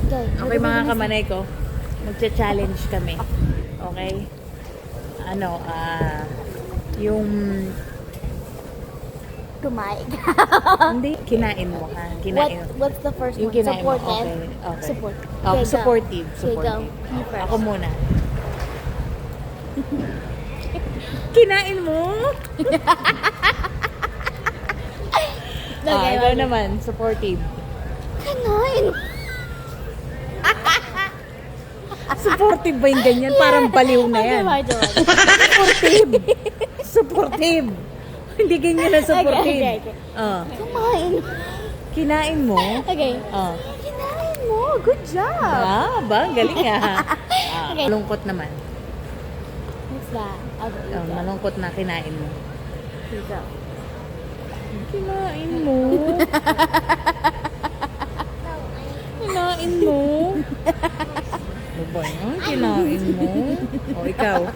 Okay mga kamanay ko, magcha-challenge kami. Okay? Ano, yung... Kumain. Hindi, kinain mo ha. Kinain mo. What's the first Yung one? kinain mo. Supportive? Okay. Okay. Support. Oh, Okay, go. supportive. Okay, go. Supportive. You first. Ako muna. Kinain mo? Okay, ikaw okay. naman, supportive. Kinain. Supportive ba yung ganyan? Parang baliw na yan. Okay. Supportive. Supportive. Hindi ganyan na supportive. Okay. Oh. Kumain. Kinain mo? Okay. Oh. Kinain mo. Good job. Ba? Galing ah. Okay. Malungkot naman. What's that? Okay, you go. Malungkot na kinain mo. You go. Kinain mo? Kinain mo? Ano ba yun? Kinain mo? O, ikaw.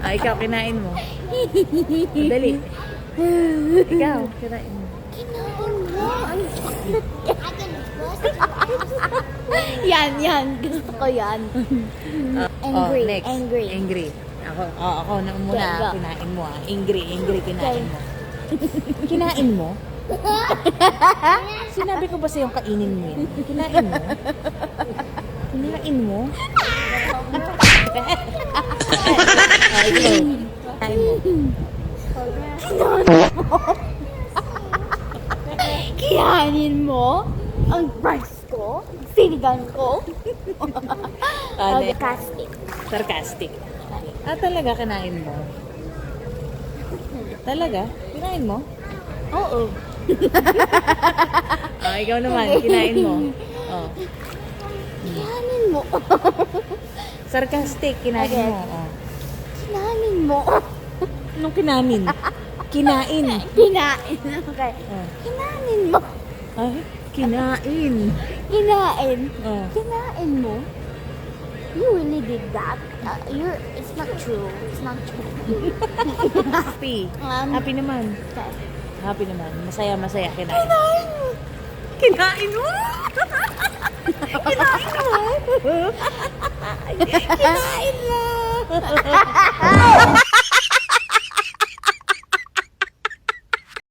Ikaw, kinain mo. Dali. Ikaw, kinain mo. Kinain mo. Ang sakit. Yan. Gusto ko yan. Angry. Next. Angry. Ako na muna. Okay, go. Kinain mo ah. Angry, kinain mo. Kinain mo? Sinabi ko ba sa'yo kainin mo yan? Kinain mo? Kinain mo? Ikaw. Kinain mo. Kinain mo ang rice ko, sinigang ko. Okay. Sarcastic. Sarcastic. Talaga kinain mo? Talaga? Kinain mo? Oo. Ikaw naman, kinain mo. Oh. Kinain mo. Sarcastic, kinain Okay. mo. Oh. Kinain mo. Anong kinamin? Kinain. Kinain. Okay. Oh. Kinain mo. Ay, kinain. Kinain. Oh. Kinain mo. You really did that. It's not true. It's not true. Happy. Happy naman. Okay. Happy naman. Masaya, kinain. Kinain mo. Kinain mo? Kinain mo? Kinain mo.